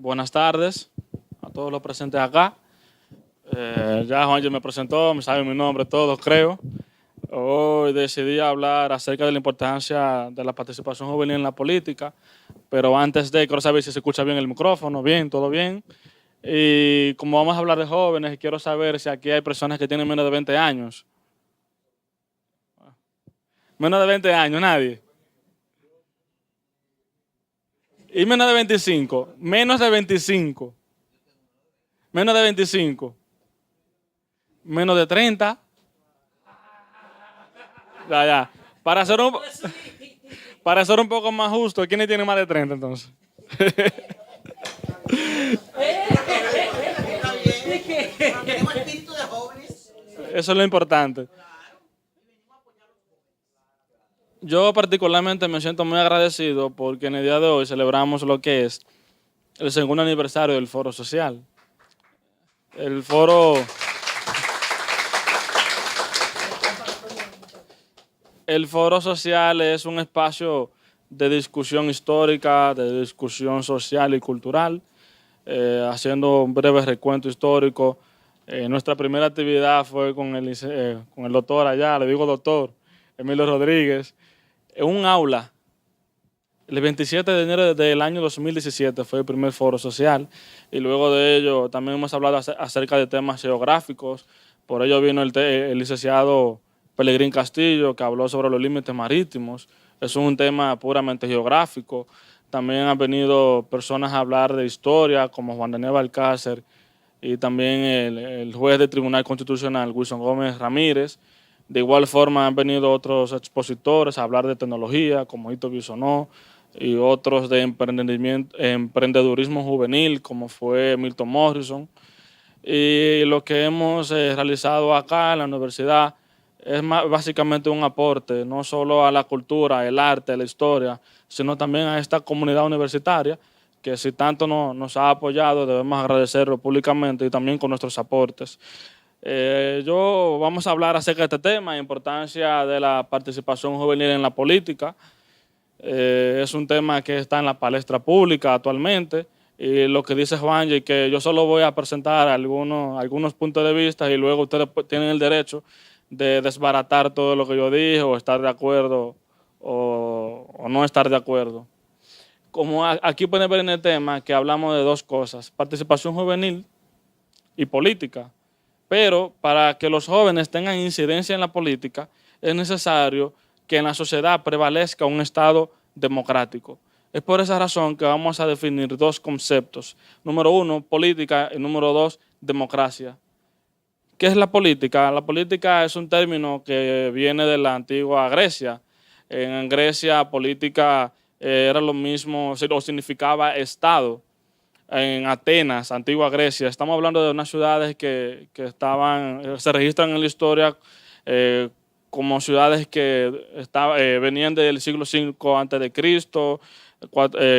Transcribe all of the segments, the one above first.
Buenas tardes a todos los presentes acá. Ya Juan me presentó, me sabe mi nombre, todos creo. Hoy decidí hablar acerca de la importancia de la participación juvenil en la política, pero antes de, quiero saber si se escucha bien el micrófono, bien, todo bien. Y como vamos a hablar de jóvenes, quiero saber si aquí hay personas que tienen menos de 20 años. Menos de 20 años, nadie. Y menos de 25, menos de 25, menos de 25, menos de 30. Ya. Para ser un poco más justo, ¿quiénes tienen más de 30 entonces? Tenemos espíritu de jóvenes. Eso es lo importante. Yo particularmente me siento muy agradecido porque en el día de hoy celebramos lo que es el segundo aniversario del Foro Social. El Foro Social es un espacio de discusión histórica, de discusión social y cultural. Haciendo un breve recuento histórico, nuestra primera actividad fue con el doctor allá, le digo doctor, Emilio Rodríguez, en un aula. El 27 de enero del año 2017 fue el primer foro social y luego de ello también hemos hablado acerca de temas geográficos. Por ello vino el licenciado Pelegrín Castillo, que habló sobre los límites marítimos. Es un tema puramente geográfico. También han venido personas a hablar de historia, como Juan Daniel Balcácer, y también el juez del Tribunal Constitucional, Wilson Gómez Ramírez. De igual forma han venido otros expositores a hablar de tecnología, como Hito Bisonó, y otros de emprendedurismo juvenil, como fue Milton Morrison. Y lo que hemos realizado acá en la universidad es básicamente un aporte, no solo a la cultura, el arte, la historia, sino también a esta comunidad universitaria, que si tanto nos ha apoyado, debemos agradecerlo públicamente y también con nuestros aportes. Vamos a hablar acerca de este tema, la importancia de la participación juvenil en la política. Es un tema que está en la palestra pública actualmente. Y lo que dice Juan, que yo solo voy a presentar algunos puntos de vista y luego ustedes tienen el derecho de desbaratar todo lo que yo dije o estar de acuerdo o no estar de acuerdo. Como aquí pueden ver en el tema que hablamos de dos cosas, participación juvenil y política. Pero para que los jóvenes tengan incidencia en la política es necesario que en la sociedad prevalezca un Estado democrático. Es por esa razón que vamos a definir dos conceptos. Número uno, política, y número dos, democracia. ¿Qué es la política? La política es un término que viene de la antigua Grecia. En Grecia, política era lo mismo, o significaba Estado. En Atenas, antigua Grecia, estamos hablando de unas ciudades que se registran en la historia como ciudades que venían del siglo V a.C.,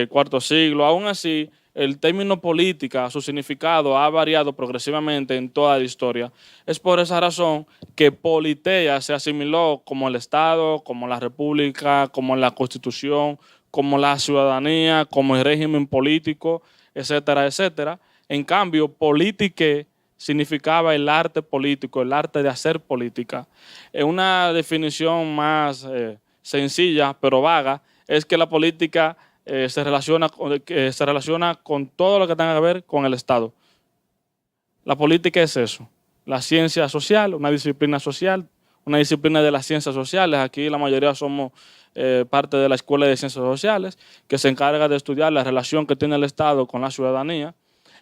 cuarto siglo. Aún así, el término política, su significado ha variado progresivamente en toda la historia. Es por esa razón que politeia se asimiló como el Estado, como la República, como la Constitución, como la ciudadanía, como el régimen político, etcétera, etcétera. En cambio, politique significaba el arte político, el arte de hacer política. En una definición más sencilla, pero vaga, es que la política se relaciona con todo lo que tenga que ver con el Estado. La política es eso, la ciencia social, una disciplina de las ciencias sociales. Aquí la mayoría somos parte de la Escuela de Ciencias Sociales, que se encarga de estudiar la relación que tiene el Estado con la ciudadanía.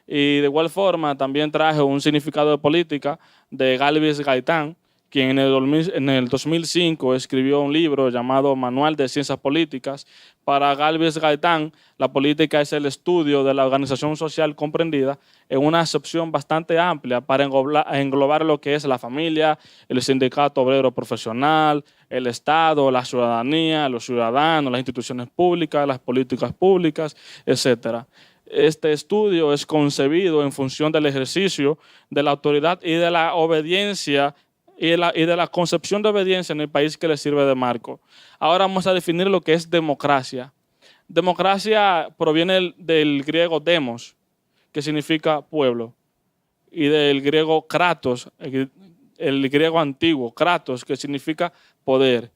Y de igual forma también traje un significado de política de Galvez Gaitán, quien en el 2005 escribió un libro llamado Manual de Ciencias Políticas. Para Galvez Gaitán, la política es el estudio de la organización social comprendida en una acepción bastante amplia para englobar lo que es la familia, el sindicato obrero profesional, el Estado, la ciudadanía, los ciudadanos, las instituciones públicas, las políticas públicas, etc. Este estudio es concebido en función del ejercicio de la autoridad y de la obediencia y de la concepción de obediencia en el país que le sirve de marco. Ahora vamos a definir lo que es democracia. Democracia proviene del griego demos, que significa pueblo, y del griego kratos, el griego antiguo, kratos, que significa poder.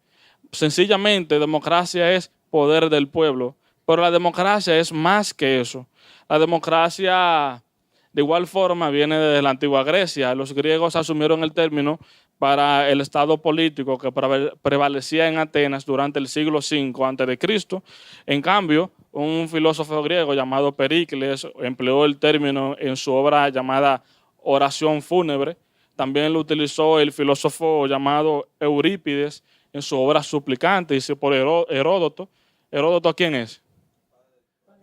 Sencillamente, democracia es poder del pueblo, pero la democracia es más que eso. La democracia, de igual forma, viene de la antigua Grecia. Los griegos asumieron el término para el estado político que prevalecía en Atenas durante el siglo V a.C. En cambio, un filósofo griego llamado Pericles empleó el término en su obra llamada Oración fúnebre. También lo utilizó el filósofo llamado Eurípides en su obra Suplicante, dice por Heródoto. ¿Heródoto quién es?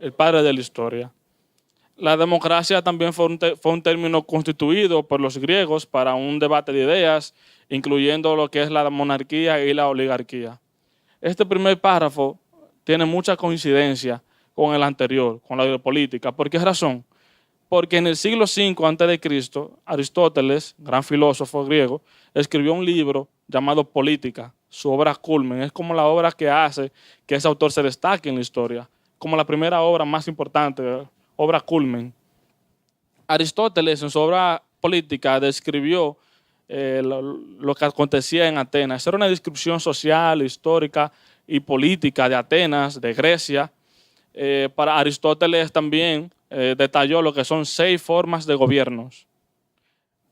El padre de la historia. La democracia también fue un término constituido por los griegos para un debate de ideas, incluyendo lo que es la monarquía y la oligarquía. Este primer párrafo tiene mucha coincidencia con el anterior, con la política. ¿Por qué razón? Porque en el siglo V a.C., Aristóteles, gran filósofo griego, escribió un libro llamado Política, su obra culmen. Es como la obra que hace que ese autor se destaque en la historia, como la primera obra más importante, obra culmen. Aristóteles en su obra Política describió lo que acontecía en Atenas. Era una descripción social, histórica y política de Atenas, de Grecia. Para Aristóteles también detalló lo que son 6 formas de gobiernos.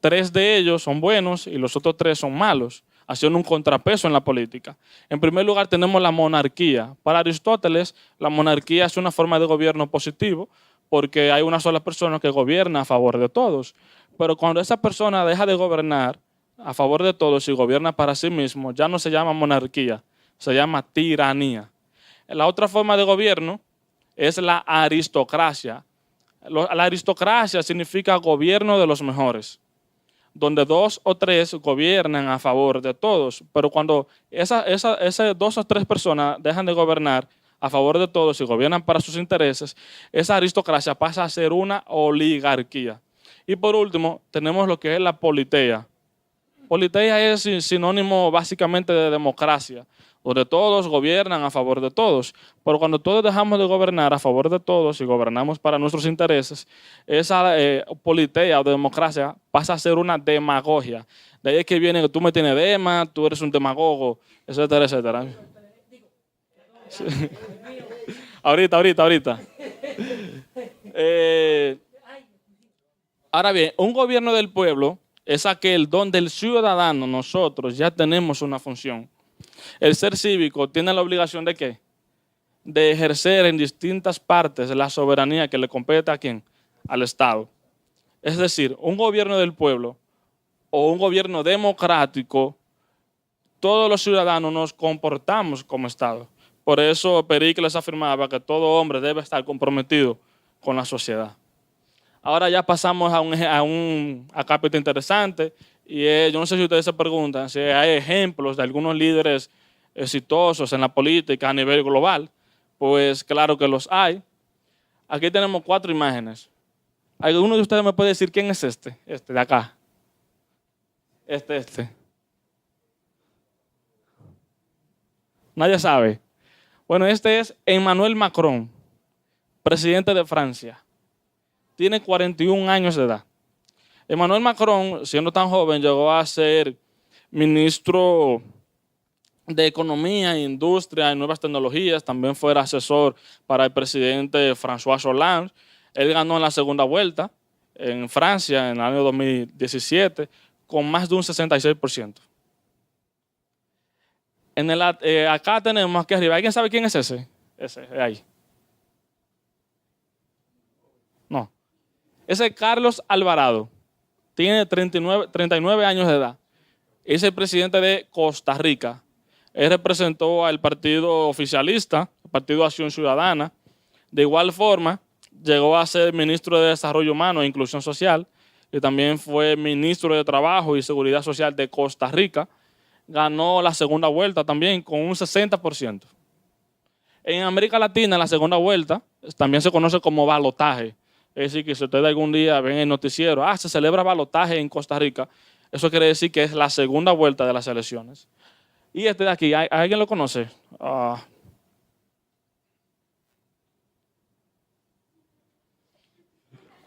3 de ellos son buenos y los otros 3 son malos, haciendo un contrapeso en la política. En primer lugar tenemos la monarquía. Para Aristóteles, la monarquía es una forma de gobierno positivo porque hay una sola persona que gobierna a favor de todos. Pero cuando esa persona deja de gobernar a favor de todos y gobierna para sí mismo, ya no se llama monarquía, se llama tiranía. La otra forma de gobierno es la aristocracia. La aristocracia significa gobierno de los mejores, donde 2 o 3 gobiernan a favor de todos. Pero cuando esas 2 o 3 personas dejan de gobernar a favor de todos y gobiernan para sus intereses, esa aristocracia pasa a ser una oligarquía. Y por último, tenemos lo que es la politeia. Politeia es sinónimo básicamente de democracia, donde todos gobiernan a favor de todos. Pero cuando todos dejamos de gobernar a favor de todos y gobernamos para nuestros intereses, esa politeia o democracia pasa a ser una demagogia. De ahí es que viene que tú me tienes dema, tú eres un demagogo, etcétera, etcétera. Sí. Ahorita. Ahora bien, un gobierno del pueblo es aquel donde el ciudadano, nosotros, ya tenemos una función. El ser cívico tiene la obligación ¿de qué? De ejercer en distintas partes la soberanía que le compete ¿a quién? Al Estado. Es decir, un gobierno del pueblo o un gobierno democrático, todos los ciudadanos nos comportamos como Estado. Por eso Pericles afirmaba que todo hombre debe estar comprometido con la sociedad. Ahora ya pasamos a un acápite interesante y yo no sé si ustedes se preguntan si hay ejemplos de algunos líderes exitosos en la política a nivel global. Pues claro que los hay. Aquí tenemos 4 imágenes. ¿Alguno de ustedes me puede decir quién es este? Este de acá. Este. Nadie sabe. Bueno, este es Emmanuel Macron, presidente de Francia. Tiene 41 años de edad. Emmanuel Macron, siendo tan joven, llegó a ser ministro de Economía, Industria y Nuevas Tecnologías. También fue asesor para el presidente François Hollande. Él ganó en la segunda vuelta en Francia en el año 2017 con más de un 66%. Acá tenemos aquí arriba. ¿Alguien sabe quién es ese? Ese, ahí. No. Ese es Carlos Alvarado. Tiene 39 años de edad. Es el presidente de Costa Rica. Él representó al partido oficialista, el Partido Acción Ciudadana. De igual forma, llegó a ser ministro de Desarrollo Humano e Inclusión Social y también fue ministro de Trabajo y Seguridad Social de Costa Rica. Ganó la segunda vuelta también con un 60%. En América Latina, la segunda vuelta también se conoce como balotaje. Es decir, que si ustedes algún día ven el noticiero, se celebra balotaje en Costa Rica, eso quiere decir que es la segunda vuelta de las elecciones. Y este de aquí, ¿alguien lo conoce?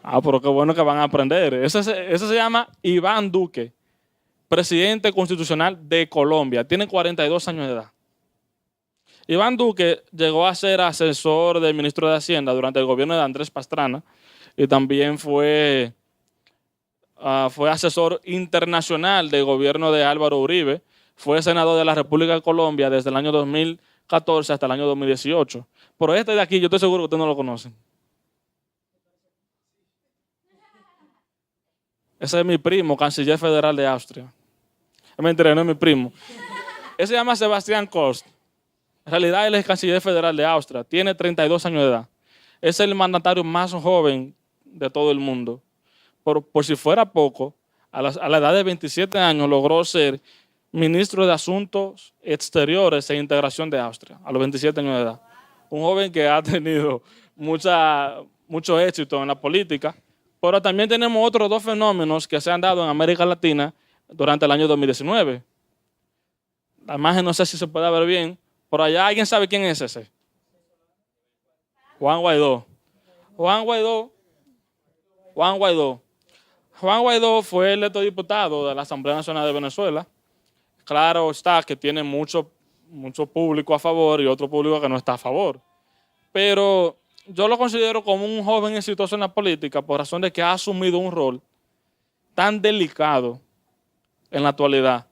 Ah, pero qué bueno que van a aprender. Ese se llama Iván Duque, presidente constitucional de Colombia. Tiene 42 años de edad. Iván Duque llegó a ser asesor del ministro de Hacienda durante el gobierno de Andrés Pastrana y también fue asesor internacional del gobierno de Álvaro Uribe. Fue senador de la República de Colombia desde el año 2014 hasta el año 2018. Pero este de aquí, yo estoy seguro que ustedes no lo conocen. Ese es mi primo, canciller federal de Austria. Es mentira, no es mi primo. Ese se llama Sebastián Kurz. En realidad él es canciller federal de Austria. Tiene 32 años de edad. Es el mandatario más joven de todo el mundo. Por si fuera poco, a la edad de 27 años logró ser ministro de Asuntos Exteriores e Integración de Austria, a los 27 años de edad. Un joven que ha tenido mucho éxito en la política, pero también tenemos otros dos fenómenos que se han dado en América Latina durante el año 2019. La imagen no sé si se puede ver bien. Por allá, ¿alguien sabe quién es ese? Juan Guaidó. Juan Guaidó fue electo diputado de la Asamblea Nacional de Venezuela. Claro está que tiene mucho público a favor y otro público que no está a favor. Pero yo lo considero como un joven exitoso en la política por razón de que ha asumido un rol tan delicado en la actualidad,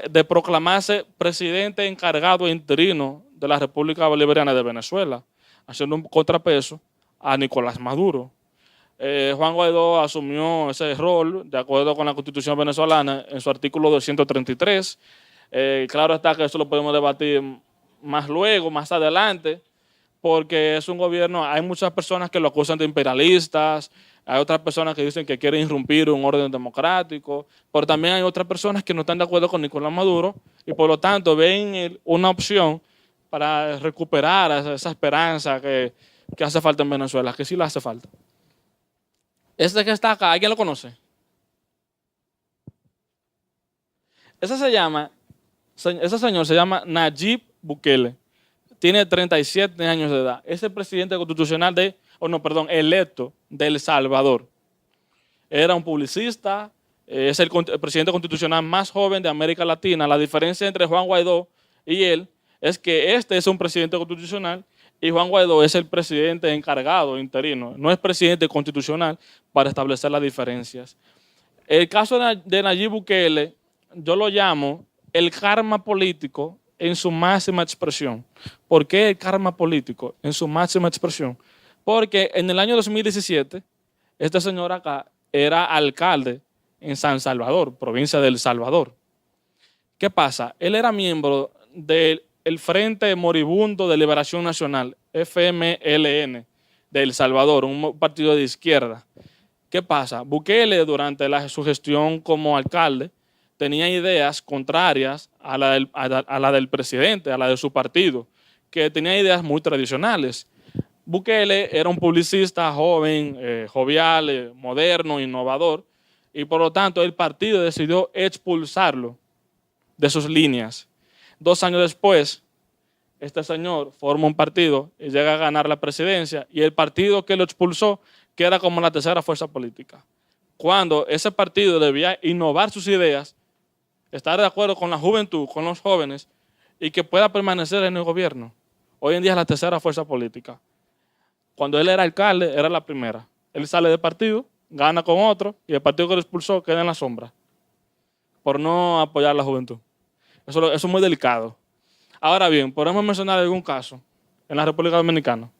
de proclamarse presidente encargado e interino de la República Bolivariana de Venezuela, haciendo un contrapeso a Nicolás Maduro. Juan Guaidó asumió ese rol de acuerdo con la Constitución venezolana en su artículo 233. Claro está que eso lo podemos debatir más luego, más adelante, porque es un gobierno, hay muchas personas que lo acusan de imperialistas, hay otras personas que dicen que quieren irrumpir un orden democrático, pero también hay otras personas que no están de acuerdo con Nicolás Maduro y por lo tanto ven una opción para recuperar esa esperanza que hace falta en Venezuela, que sí la hace falta. Este que está acá, ¿alguien lo conoce? Ese señor se llama Nayib Bukele. Tiene 37 años de edad. Es el presidente constitucional electo de El Salvador. Era un publicista, es el presidente constitucional más joven de América Latina. La diferencia entre Juan Guaidó y él es que este es un presidente constitucional y Juan Guaidó es el presidente encargado, interino. No es presidente constitucional para establecer las diferencias. El caso de Nayib Bukele, yo lo llamo el karma político en su máxima expresión. ¿Por qué el karma político en su máxima expresión? Porque en el año 2017, este señor acá era alcalde en San Salvador, provincia de El Salvador. ¿Qué pasa? Él era miembro del Frente Moribundo de Liberación Nacional, FMLN, de El Salvador, un partido de izquierda. ¿Qué pasa? Bukele, durante su gestión como alcalde, tenía ideas contrarias a la del presidente, a la de su partido, que tenía ideas muy tradicionales. Bukele era un publicista joven, jovial, moderno, innovador, y por lo tanto el partido decidió expulsarlo de sus líneas. 2 años después, este señor forma un partido y llega a ganar la presidencia, y el partido que lo expulsó queda como la tercera fuerza política. Cuando ese partido debía innovar sus ideas, estar de acuerdo con la juventud, con los jóvenes, y que pueda permanecer en el gobierno. Hoy en día es la tercera fuerza política. Cuando él era alcalde, era la primera. Él sale del partido, gana con otro, y el partido que lo expulsó queda en la sombra, por no apoyar a la juventud. Eso es muy delicado. Ahora bien, podemos mencionar algún caso en la República Dominicana.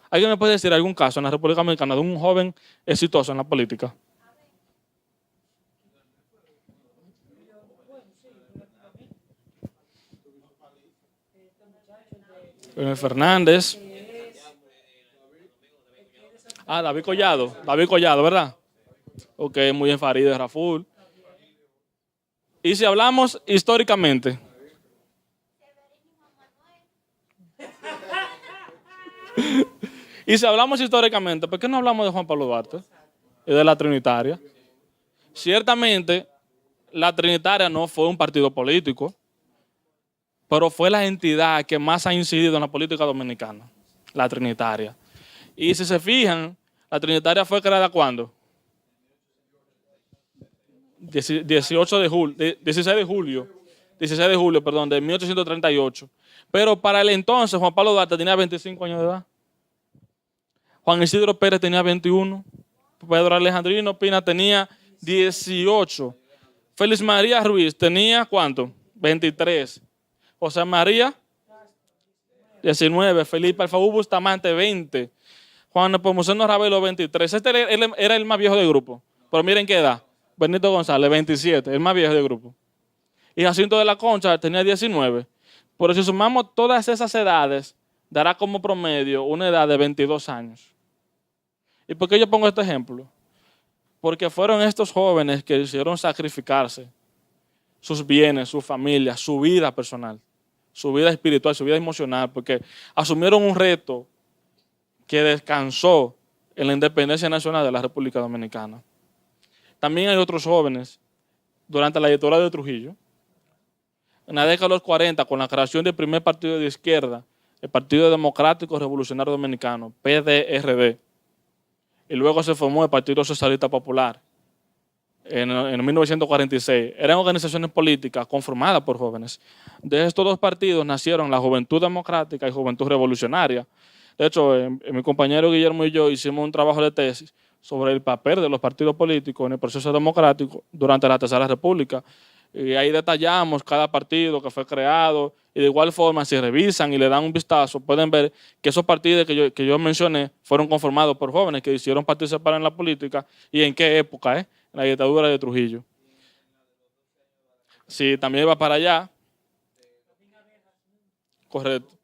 ¿Alguien me puede decir algún caso en la República Dominicana de un joven exitoso en la política? Fernández. David Collado, ¿verdad? Ok, muy bien, Farideh Raful. Y si hablamos históricamente. ¿Por qué no hablamos de Juan Pablo Duarte y de la Trinitaria? Ciertamente, la Trinitaria no fue un partido político, pero fue la entidad que más ha incidido en la política dominicana, la Trinitaria. Y si se fijan, ¿La Trinitaria fue creada cuándo? 18 de julio, 16 de julio, 16 de julio, perdón, de 1838. Pero para el entonces Juan Pablo Duarte tenía 25 años de edad. Juan Isidro Pérez tenía 21. Pedro Alejandrino Pina tenía 18. Félix María Ruiz tenía ¿cuánto? 23. José María 19. Felipe Alfaú Bustamante 20. Juan Nepomuceno Ravelo 23. Este era el más viejo del grupo. Pero miren qué edad. Benito González 27, el más viejo del grupo. Y Jacinto de la Concha tenía 19. Pero si sumamos todas esas edades, dará como promedio una edad de 22 años. ¿Y por qué yo pongo este ejemplo? Porque fueron estos jóvenes que hicieron sacrificarse sus bienes, su familia, su vida personal, su vida espiritual, su vida emocional, porque asumieron un reto que descansó en la independencia nacional de la República Dominicana. También hay otros jóvenes durante la dictadura de Trujillo. En la década de los 40, con la creación del primer partido de izquierda, el Partido Democrático Revolucionario Dominicano, PDRD, y luego se formó el Partido Socialista Popular en 1946. Eran organizaciones políticas conformadas por jóvenes. De estos dos partidos nacieron la Juventud Democrática y Juventud Revolucionaria. De hecho, mi compañero Guillermo y yo hicimos un trabajo de tesis sobre el papel de los partidos políticos en el proceso democrático durante la Tercera República. Y ahí detallamos cada partido que fue creado y de igual forma si revisan y le dan un vistazo pueden ver que esos partidos que yo mencioné fueron conformados por jóvenes que hicieron participar en la política y en qué época, en la dictadura de Trujillo. Sí, también va para allá. Correcto.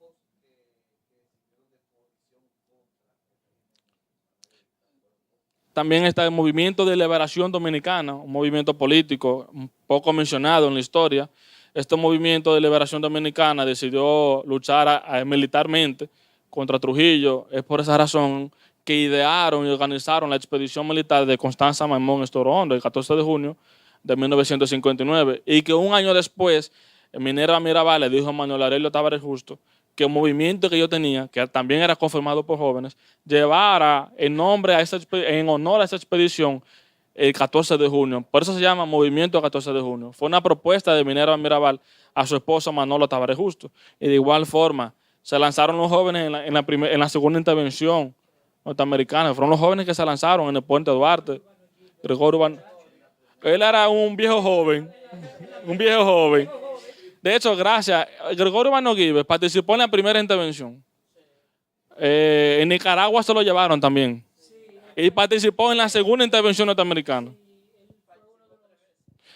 También está el Movimiento de Liberación Dominicana, un movimiento político poco mencionado en la historia. Este movimiento de liberación dominicana decidió luchar militarmente contra Trujillo. Es por esa razón que idearon y organizaron la expedición militar de Constanza Maimón Estorondo el 14 de junio de 1959 y que un año después Minerva Mirabal le dijo a Manuel Aurelio Tavares Justo que el movimiento que yo tenía, que también era conformado por jóvenes, llevara en honor a esa expedición el 14 de junio. Por eso se llama Movimiento 14 de junio. Fue una propuesta de Minerva Mirabal a su esposo Manolo Tavares Justo. Y de igual forma, se lanzaron los jóvenes en la segunda intervención norteamericana. Fueron los jóvenes que se lanzaron en el Puente Duarte. Gregorio Urbano. Él era un viejo joven. Un viejo joven. De hecho, gracias, Gregorio Urbano Gives participó en la primera intervención. En Nicaragua se lo llevaron también. Y participó en la segunda intervención norteamericana.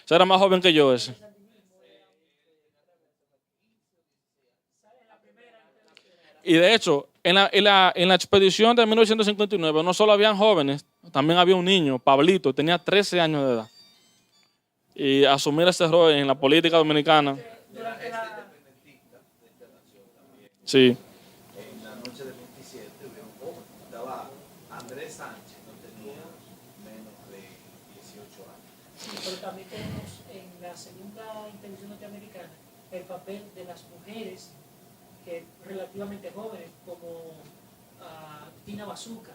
Ese era más joven que yo ese. Y de hecho, en la expedición de 1959 no solo habían jóvenes, también había un niño, Pablito, tenía 13 años de edad. Y asumir ese rol en la política dominicana. Sí. En la noche del 27 hubo un joven, estaba Andrés Sánchez, no tenía menos de 18 años. Sí, pero también tenemos en la segunda intervención norteamericana el papel de las mujeres que relativamente jóvenes, como Tina Bazuca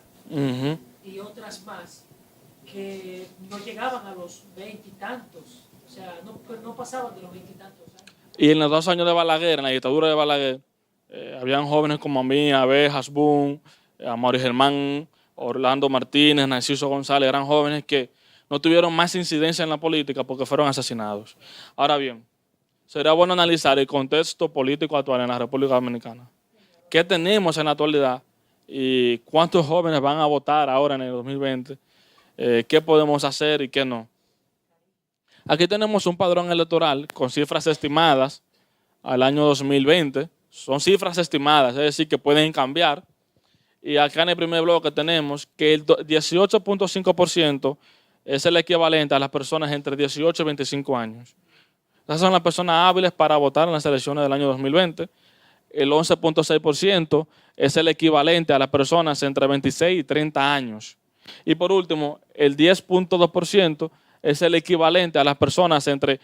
y otras más, que no llegaban a los 20 y tantos, o sea, no pasaban de los 20 y tantos años. Y en los 2 años de Balaguer, en la dictadura de Balaguer, habían jóvenes como a mí, Abel Hasbún, Amaury Germán, Orlando Martínez, Narciso González, eran jóvenes que no tuvieron más incidencia en la política porque fueron asesinados. Ahora bien, sería bueno analizar el contexto político actual en la República Dominicana. ¿Qué tenemos en la actualidad y cuántos jóvenes van a votar ahora en el 2020? ¿Qué podemos hacer y qué no? Aquí tenemos un padrón electoral con cifras estimadas al año 2020. Son cifras estimadas, es decir, que pueden cambiar. Y acá en el primer bloque tenemos que el 18.5% es el equivalente a las personas entre 18 y 25 años. Esas son las personas hábiles para votar en las elecciones del año 2020. El 11.6% es el equivalente a las personas entre 26 y 30 años. Y por último, el 10.2% es el equivalente a las personas entre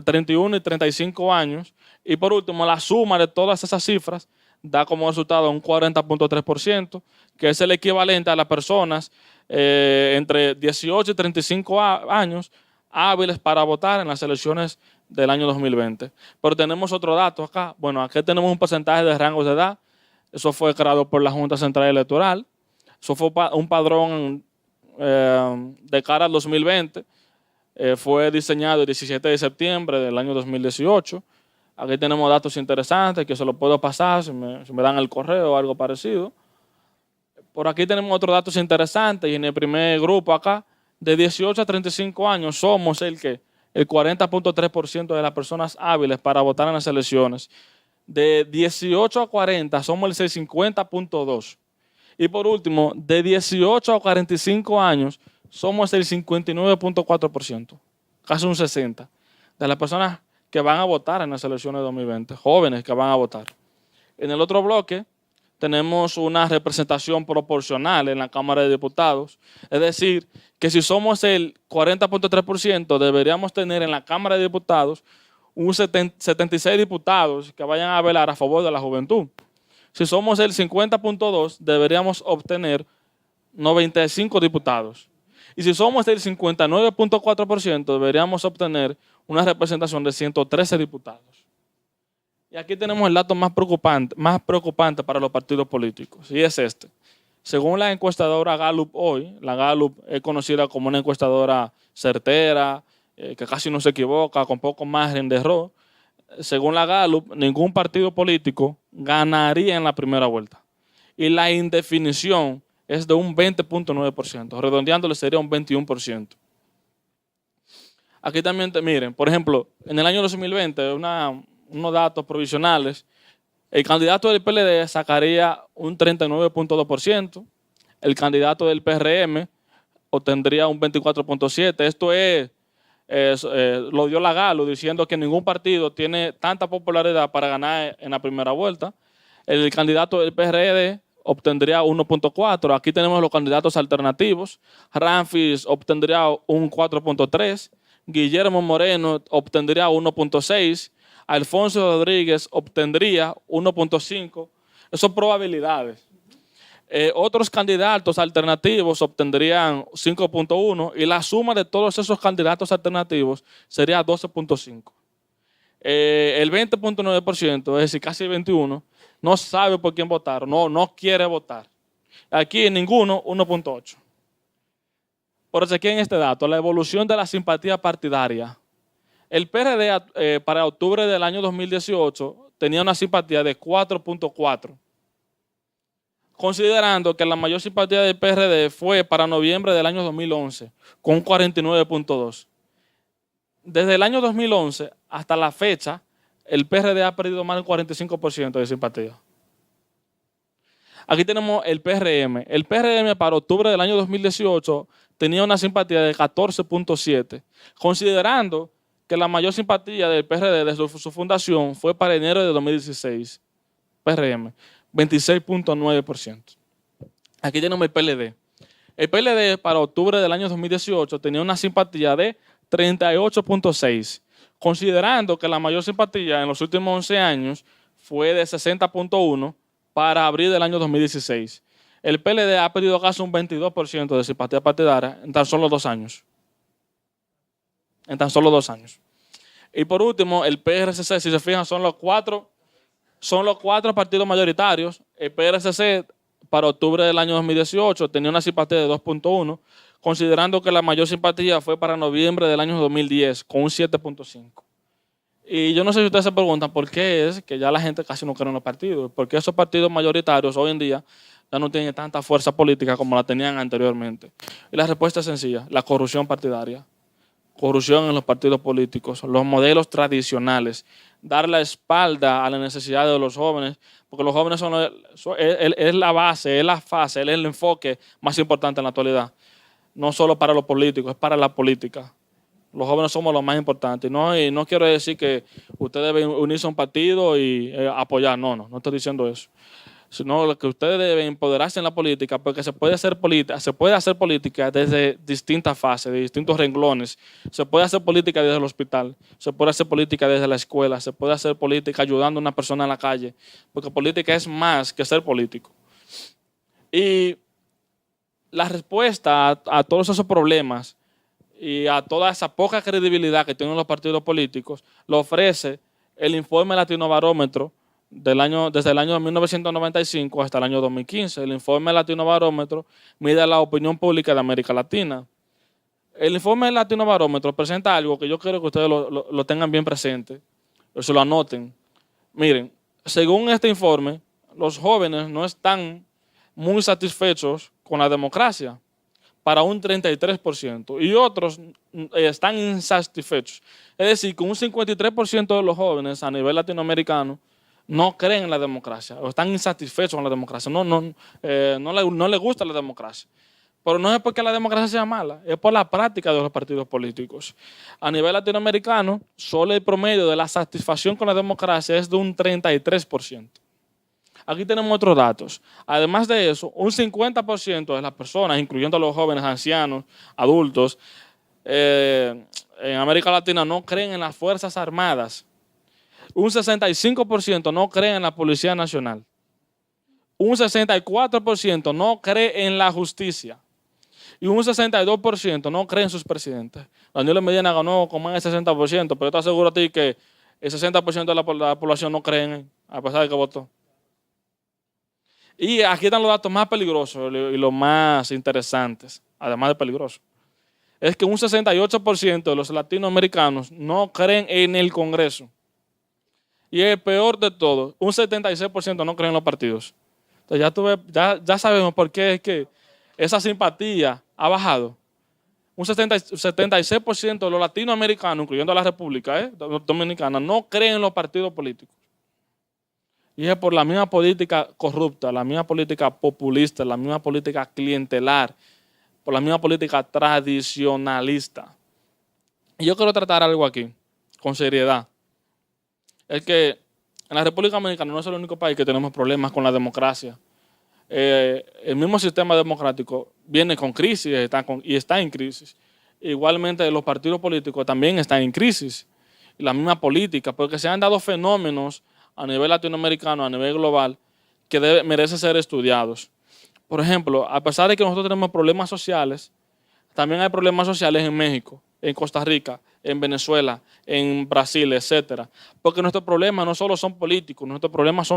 31 y 35 años. Y por último, la suma de todas esas cifras da como resultado un 40.3%, que es el equivalente a las personas entre 18 y 35 años hábiles para votar en las elecciones del año 2020. Pero tenemos otro dato acá. Bueno, aquí tenemos un porcentaje de rangos de edad. Eso fue creado por la Junta Central Electoral. Eso fue un padrón de cara al 2020. Fue diseñado el 17 de septiembre del año 2018. Aquí tenemos datos interesantes que se los puedo pasar si me dan el correo o algo parecido. Por aquí tenemos otros datos interesantes y en el primer grupo acá, de 18 a 35 años, somos el 40.3% de las personas hábiles para votar en las elecciones. De 18 a 40 somos el 50.2%. Y por último, de 18 a 45 años somos el 59.4%, casi un 60%, de las personas que van a votar en las elecciones de 2020, jóvenes que van a votar. En el otro bloque tenemos una representación proporcional en la Cámara de Diputados, es decir, que si somos el 40.3%, deberíamos tener en la Cámara de Diputados un 76 diputados que vayan a velar a favor de la juventud. Si somos el 50.2%, deberíamos obtener 95 diputados. Y si somos el 59.4%, deberíamos obtener una representación de 113 diputados. Y aquí tenemos el dato más preocupante para los partidos políticos, y es este. Según la encuestadora Gallup hoy, la Gallup es conocida como una encuestadora certera, que casi no se equivoca, con poco margen de error. Según la Gallup, ningún partido político ganaría en la primera vuelta. Y la indefinición es de un 20.9%, redondeándole sería un 21%. Aquí también, miren, por ejemplo, en el año 2020, unos datos provisionales, el candidato del PLD sacaría un 39.2%, el candidato del PRM obtendría un 24.7%. Esto lo dio la Galo diciendo que ningún partido tiene tanta popularidad para ganar en la primera vuelta. El candidato del PRD obtendría 1.4%. Aquí tenemos los candidatos alternativos. Ramfis obtendría un 4.3%. Guillermo Moreno obtendría 1.6%. Alfonso Rodríguez obtendría 1.5%. Esas son probabilidades. Otros candidatos alternativos obtendrían 5.1% y la suma de todos esos candidatos alternativos sería 12.5%. El 20.9%, es decir, casi 21%, no sabe por quién votar, no quiere votar. Aquí ninguno, 1.8%. Por eso aquí en este dato, la evolución de la simpatía partidaria. El PRD para octubre del año 2018 tenía una simpatía de 4.4%. Considerando que la mayor simpatía del PRD fue para noviembre del año 2011, con 49.2%. Desde el año 2011 hasta la fecha, el PRD ha perdido más del 45% de simpatía. Aquí tenemos el PRM. El PRM para octubre del año 2018 tenía una simpatía de 14.7%, considerando que la mayor simpatía del PRD desde su fundación fue para enero de 2016. PRM, 26.9%. Aquí tenemos el PLD. El PLD para octubre del año 2018 tenía una simpatía de 38.6%, considerando que la mayor simpatía en los últimos 11 años fue de 60.1% para abril del año 2016. El PLD ha perdido casi un 22% de simpatía partidaria en tan solo 2 años. En tan solo 2 años. Y por último, el PRCC, si se fijan, son los cuatro partidos mayoritarios. El PRCC para octubre del año 2018 tenía una simpatía de 2.1%, considerando que la mayor simpatía fue para noviembre del año 2010, con un 7.5%. Y yo no sé si ustedes se preguntan por qué es que ya la gente casi no cree en los partidos, porque esos partidos mayoritarios hoy en día ya no tienen tanta fuerza política como la tenían anteriormente. Y la respuesta es sencilla: la corrupción partidaria. Corrupción en los partidos políticos, los modelos tradicionales, dar la espalda a las necesidades de los jóvenes, porque los jóvenes es la base, es la fase, es el enfoque más importante en la actualidad. No solo para los políticos, es para la política. Los jóvenes somos los más importantes. Y no quiero decir que usted debe unirse a un partido y apoyar. No estoy diciendo eso. sino lo que ustedes deben empoderarse en la política, porque se puede hacer política desde distintas fases, de distintos renglones. Se puede hacer política desde el hospital, se puede hacer política desde la escuela, se puede hacer política ayudando a una persona en la calle, porque política es más que ser político. Y la respuesta a todos esos problemas y a toda esa poca credibilidad que tienen los partidos políticos lo ofrece el informe Latinobarómetro desde el año 1995 hasta el año 2015. El informe Latinobarómetro mide la opinión pública de América Latina. El informe Latinobarómetro presenta algo que yo quiero que ustedes lo tengan bien presente, o se lo anoten. Miren, según este informe, los jóvenes no están muy satisfechos con la democracia, para un 33%, y otros están insatisfechos. Es decir, que un 53% de los jóvenes a nivel latinoamericano no creen en la democracia o están insatisfechos con la democracia, no les gusta la democracia. Pero no es porque la democracia sea mala, es por la práctica de los partidos políticos. A nivel latinoamericano, solo el promedio de la satisfacción con la democracia es de un 33%. Aquí tenemos otros datos. Además de eso, un 50% de las personas, incluyendo a los jóvenes, ancianos, adultos, en América Latina no creen en las Fuerzas Armadas. Un 65% no cree en la Policía Nacional. Un 64% no cree en la justicia. Y un 62% no cree en sus presidentes. Danilo Medina ganó con más del 60%, pero yo te aseguro a ti que el 60% de la población no cree en él, a pesar de que votó. Y aquí están los datos más peligrosos y los más interesantes, además de peligrosos. Es que un 68% de los latinoamericanos no creen en el Congreso. Y el peor de todo, un 76% no creen en los partidos. Entonces ya sabemos por qué es que esa simpatía ha bajado. Un 76% de los latinoamericanos, incluyendo la República Dominicana, no creen en los partidos políticos. Y es por la misma política corrupta, la misma política populista, la misma política clientelar, por la misma política tradicionalista. Y yo quiero tratar algo aquí, con seriedad. Es que en la República Dominicana no es el único país que tenemos problemas con la democracia. El mismo sistema democrático viene con crisis y está en crisis. Igualmente los partidos políticos también están en crisis. Y la misma política, porque se han dado fenómenos a nivel latinoamericano, a nivel global, que merecen ser estudiados. Por ejemplo, a pesar de que nosotros tenemos problemas sociales, también hay problemas sociales en México, en Costa Rica, en Venezuela, en Brasil, etc. Porque nuestros problemas no solo son políticos, nuestros problemas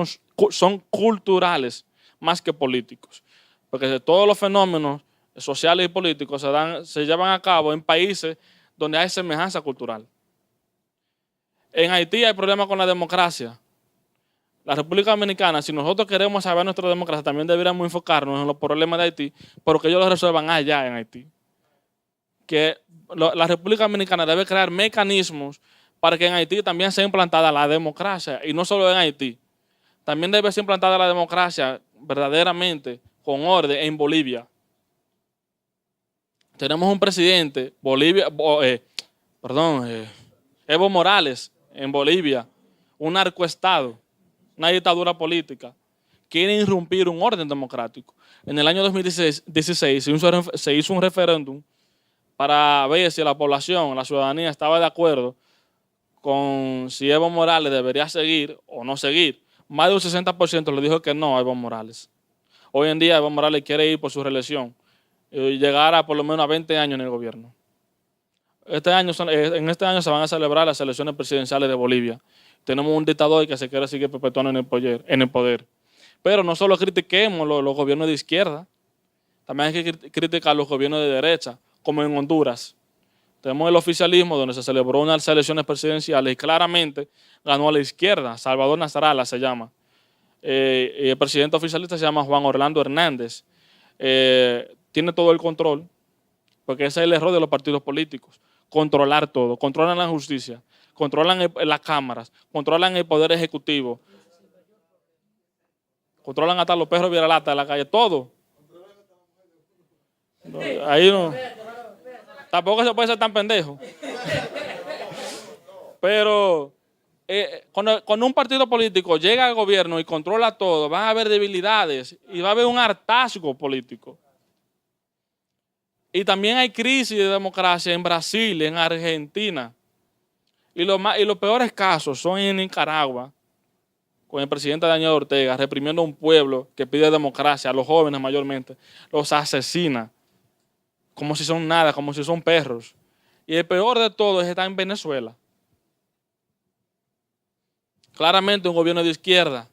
son culturales más que políticos. Porque todos los fenómenos sociales y políticos se llevan a cabo en países donde hay semejanza cultural. En Haití hay problemas con la democracia. La República Dominicana, si nosotros queremos saber nuestra democracia, también deberíamos enfocarnos en los problemas de Haití, pero que ellos los resuelvan allá en Haití. Que la República Dominicana debe crear mecanismos para que en Haití también sea implantada la democracia, y no solo en Haití. También debe ser implantada la democracia verdaderamente, con orden, en Bolivia. Tenemos un presidente, Evo Morales, en Bolivia, un narcoestado, una dictadura política, quiere irrumpir un orden democrático. En el año 2016 se hizo un referéndum para ver si la población, la ciudadanía, estaba de acuerdo con si Evo Morales debería seguir o no seguir. Más de un 60% le dijo que no a Evo Morales. Hoy en día Evo Morales quiere ir por su reelección y llegar a por lo menos a 20 años en el gobierno. En este año se van a celebrar las elecciones presidenciales de Bolivia. Tenemos un dictador que se quiere seguir perpetuando en el poder. Pero no solo critiquemos los gobiernos de izquierda, también hay que criticar los gobiernos de derecha, como en Honduras. Tenemos el oficialismo donde se celebró unas elecciones presidenciales y claramente ganó a la izquierda. Salvador Nasralla se llama. Y el presidente oficialista se llama Juan Orlando Hernández. Tiene todo el control, porque ese es el error de los partidos políticos. Controlar todo. Controlan la justicia, controlan las cámaras, controlan el poder ejecutivo, controlan hasta los perros viralata de la calle, todo. Ahí no. Tampoco se puede ser tan pendejo. Pero cuando un partido político llega al gobierno y controla todo, van a haber debilidades y va a haber un hartazgo político. Y también hay crisis de democracia en Brasil, en Argentina. Y los peores casos son en Nicaragua, con el presidente Daniel Ortega, reprimiendo a un pueblo que pide democracia, a los jóvenes mayormente, los asesina, como si son nada, como si son perros. Y el peor de todo es estar en Venezuela. Claramente un gobierno de izquierda.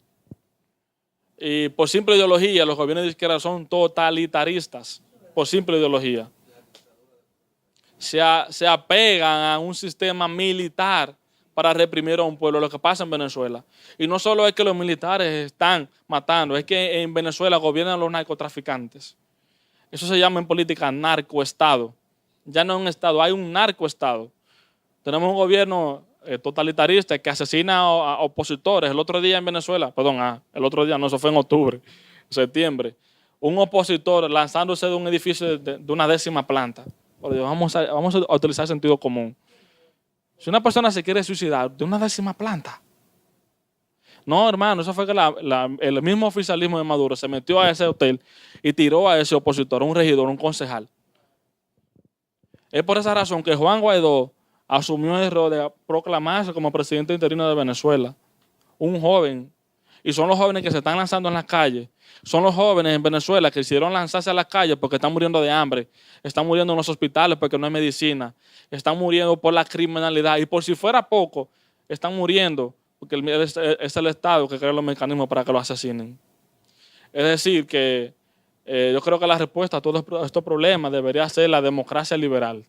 Y por simple ideología, los gobiernos de izquierda son totalitaristas, por simple ideología. Se apegan a un sistema militar para reprimir a un pueblo, lo que pasa en Venezuela. Y no solo es que los militares están matando, es que en Venezuela gobiernan los narcotraficantes. Eso se llama en política narcoestado. Ya no es un estado, hay un narcoestado. Tenemos un gobierno totalitarista que asesina a opositores. El otro día en Venezuela, el otro día no, eso fue en octubre, septiembre, un opositor lanzándose de un edificio de una 10ª planta. Por Dios, vamos a utilizar sentido común. Si una persona se quiere suicidar de una 10ª planta. No, hermano, eso fue que el mismo oficialismo de Maduro se metió a ese hotel y tiró a ese opositor, un regidor, un concejal. Es por esa razón que Juan Guaidó asumió el error de proclamarse como presidente interino de Venezuela. Un joven. Y son los jóvenes que se están lanzando en las calles. Son los jóvenes en Venezuela que hicieron lanzarse a las calles porque están muriendo de hambre. Están muriendo en los hospitales porque no hay medicina. Están muriendo por la criminalidad. Y por si fuera poco, están muriendo porque es el Estado que crea los mecanismos para que lo asesinen. Es decir, que yo creo que la respuesta a todos estos problemas debería ser la democracia liberal.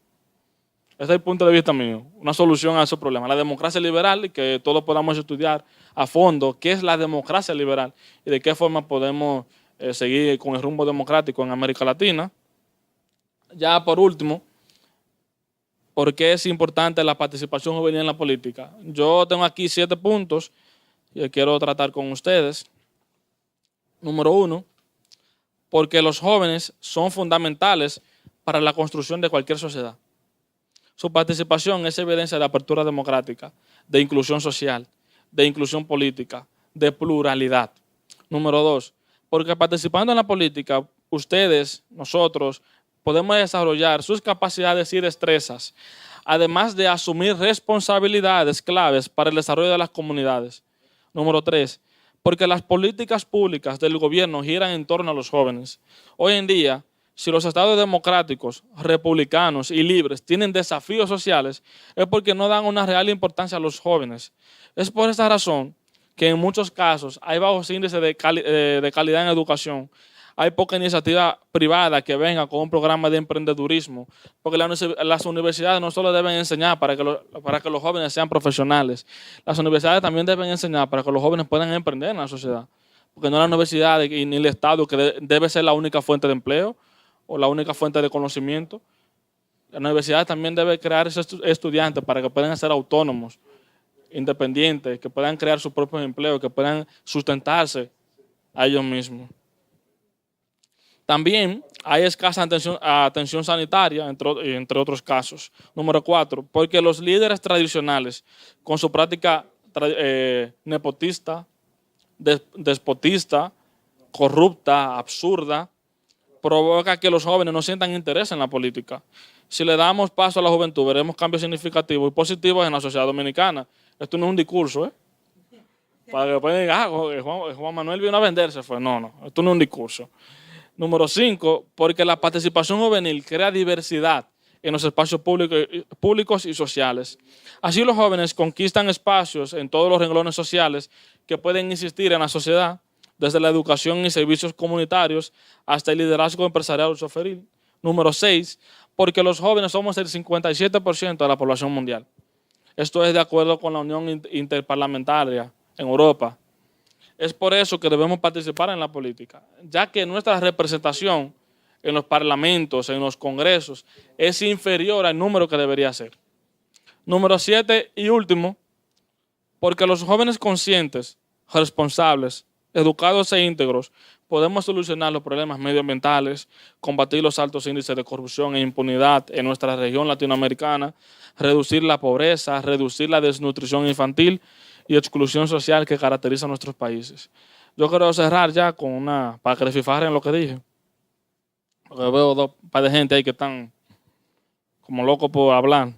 Ese es el punto de vista mío, una solución a esos problemas. La democracia liberal y que todos podamos estudiar a fondo qué es la democracia liberal y de qué forma podemos seguir con el rumbo democrático en América Latina. Ya por último, ¿por qué es importante la participación juvenil en la política? Yo tengo aquí 7 puntos que quiero tratar con ustedes. Número 1, porque los jóvenes son fundamentales para la construcción de cualquier sociedad. Su participación es evidencia de apertura democrática, de inclusión social, de inclusión política, de pluralidad. Número 2, porque participando en la política, ustedes, nosotros, podemos desarrollar sus capacidades y destrezas, además de asumir responsabilidades claves para el desarrollo de las comunidades. Número 3, porque las políticas públicas del gobierno giran en torno a los jóvenes. Hoy en día, si los estados democráticos, republicanos y libres tienen desafíos sociales, es porque no dan una real importancia a los jóvenes. Es por esta razón que en muchos casos hay bajos índices de calidad en educación. Hay poca iniciativa privada que venga con un programa de emprendedurismo, porque las universidades no solo deben enseñar para que los jóvenes sean profesionales, las universidades también deben enseñar para que los jóvenes puedan emprender en la sociedad, porque no la universidad ni el Estado que debe ser la única fuente de empleo o la única fuente de conocimiento. La universidad también debe crear esos estudiantes para que puedan ser autónomos, independientes, que puedan crear sus propios empleos, que puedan sustentarse a ellos mismos. También hay escasa atención sanitaria, entre otros casos. Número 4, porque los líderes tradicionales, con su práctica nepotista, despotista, corrupta, absurda, provoca que los jóvenes no sientan interés en la política. Si le damos paso a la juventud, veremos cambios significativos y positivos en la sociedad dominicana. Esto no es un discurso, para que después digan, Juan Manuel vino a venderse. No, esto no es un discurso. Número 5, porque la participación juvenil crea diversidad en los espacios públicos y sociales. Así los jóvenes conquistan espacios en todos los renglones sociales que pueden existir en la sociedad, desde la educación y servicios comunitarios hasta el liderazgo empresarial o choferil. Número 6, porque los jóvenes somos el 57% de la población mundial. Esto es de acuerdo con la Unión Interparlamentaria en Europa. Es por eso que debemos participar en la política, ya que nuestra representación en los parlamentos, en los congresos, es inferior al número que debería ser. Número 7 y último, porque los jóvenes conscientes, responsables, educados e íntegros, podemos solucionar los problemas medioambientales, combatir los altos índices de corrupción e impunidad en nuestra región latinoamericana, reducir la pobreza, reducir la desnutrición infantil y exclusión social que caracteriza a nuestros países. Yo quiero cerrar ya con una, para que descifren lo que dije. Porque veo un par de gente ahí que están como locos por hablar.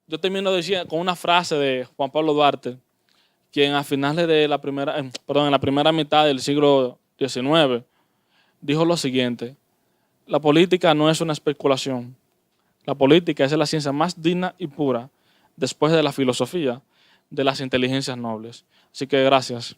Yo termino diciendo con una frase de Juan Pablo Duarte, quien a finales de la primera, en la primera mitad del siglo XIX, dijo lo siguiente: la política no es una especulación. La política es la ciencia más digna y pura, después de la filosofía, de las inteligencias nobles. Así que gracias.